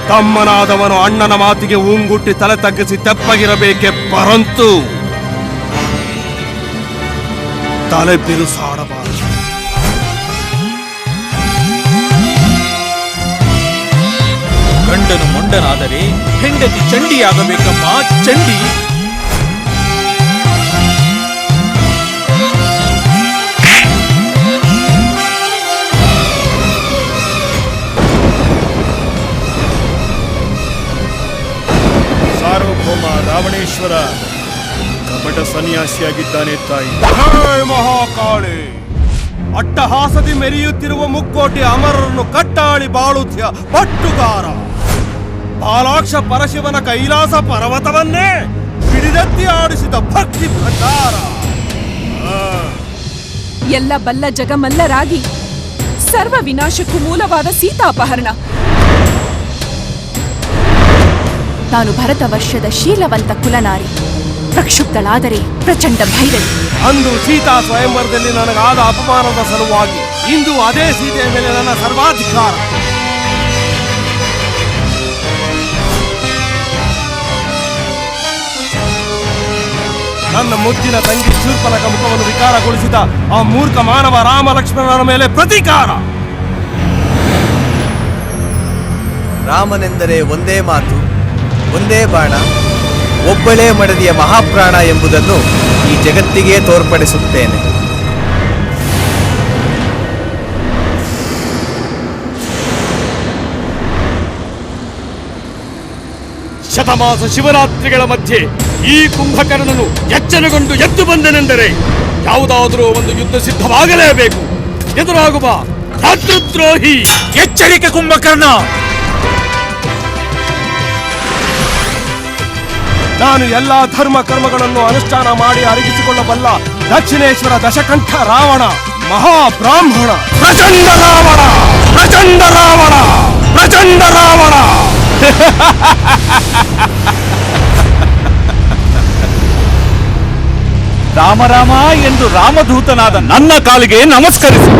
ತಮ್ಮನಾದವನು ಅಣ್ಣನ ಮಾತಿಗೆ ಉಂಗುಟ್ಟಿ ತಲೆ ತಗ್ಗಿಸಿ ತೆಪ್ಪಗಿರಬೇಕೆ ಪರಂತು ತಲೆ ಬಿರುಸಾಡಬಾರದು. ಗಂಡನು ಮೊಂಡನಾದರೆ ಹೆಂಡತಿ ಚಂಡಿಯಾಗಬೇಕಮ್ಮ, ಚಂಡಿ. ಸಾರ್ವಭೌಮ ರಾವಣೇಶ್ವರ ಕಪಟ ಸನ್ಯಾಸಿಯಾಗಿದ್ದಾನೆ ತಾಯಿ. ಮಹಾಕಾಳಿ, ಅಟ್ಟಹಾಸದಿ ಮೆರೆಯುತ್ತಿರುವ ಮುಕ್ಕೋಟಿ ಅಮರರನ್ನು ಕಟ್ಟಾಳಿ ಬಾಳುತ್ಯ ಪಟ್ಟುಗಾರ, ಬಾಲಾಕ್ಷ ಪರಶಿವನ ಕೈಲಾಸ ಪರ್ವತವನ್ನೇ ಹಿಡಿದೆತ್ತಿ ಆಡಿಸಿದ ಭಕ್ತಿ ಭಂಡಾರ. ಎಲ್ಲ ಬಲ್ಲ ಜಗಮಲ್ಲರಾಗಿ ಸರ್ವ ವಿನಾಶಕ್ಕೂ ಮೂಲವಾದ ಸೀತಾಪಹರಣ. ನಾನು ಭರತ ವರ್ಷದ ಶೀಲವಂತ ಕುಲನಾರಿ, ಪ್ರಕ್ಷುಬ್ಧಳಾದರೆ ಪ್ರಚಂಡ ಭೈರವಿ. ಅಂದು ಸೀತಾ ಸ್ವಯಂವರದಲ್ಲಿ ನನಗಾದ ಅಪಮಾನದ ಸಲುವಾಗಿ ಇಂದು ಅದೇ ಸೀತೆಯ ಮೇಲೆ ನನ್ನ ಸರ್ವಾಧಿಕಾರ. ನನ್ನ ಮುದ್ದಿನ ತಂಗಿ ಶೂರ್ಪನಖ ಮುಖವನ್ನು ವಿಕಾರಗೊಳಿಸಿದ ಆ ಮೂರ್ಖ ಮಾನವ ರಾಮ ಲಕ್ಷ್ಮಣರ ಮೇಲೆ ಪ್ರತೀಕಾರ. ರಾಮನೆಂದರೆ ಒಂದೇ ಮಾತು, ಒಂದೇ ಬಾಣ, ಒಬ್ಬಳೇ ಮಡದಿಯ ಮಹಾಪ್ರಾಣ ಎಂಬುದನ್ನು ಈ ಜಗತ್ತಿಗೆ ತೋರ್ಪಡಿಸುತ್ತೇನೆ. ಶತಮಾಸ ಶಿವರಾತ್ರಿಗಳ ಮಧ್ಯೆ ಈ ಕುಂಭಕರ್ಣನು ಎಚ್ಚರಗೊಂಡು ಎದ್ದು ಬಂದನೆಂದರೆ ಯಾವುದಾದರೂ ಒಂದು ಯುದ್ಧ ಸಿದ್ಧವಾಗಲೇಬೇಕು. ಎದುರಾಗುವ ಭ್ರಾತೃದ್ರೋಹಿ. ಎಚ್ಚರಿಕೆ ಕುಂಭಕರ್ಣ! ನಾನು ಎಲ್ಲಾ ಧರ್ಮ ಕರ್ಮಗಳನ್ನು ಅನುಷ್ಠಾನ ಮಾಡಿ ಅರಗಿಸಿಕೊಳ್ಳಬಲ್ಲ ದಕ್ಷಿಣೇಶ್ವರ ದಶಕಂಠ ರಾವಣ, ಮಹಾಬ್ರಾಹ್ಮಣ, ಪ್ರಚಂಡ ರಾವಣ, ಪ್ರಚಂಡ ರಾವಣ, ಪ್ರಚಂಡ ರಾವಣ. ರಾಮ ರಾಮ ಎಂದು ರಾಮದೂತನಾದ ನನ್ನ ಕಾಲಿಗೆ ನಮಸ್ಕರಿಸಿ.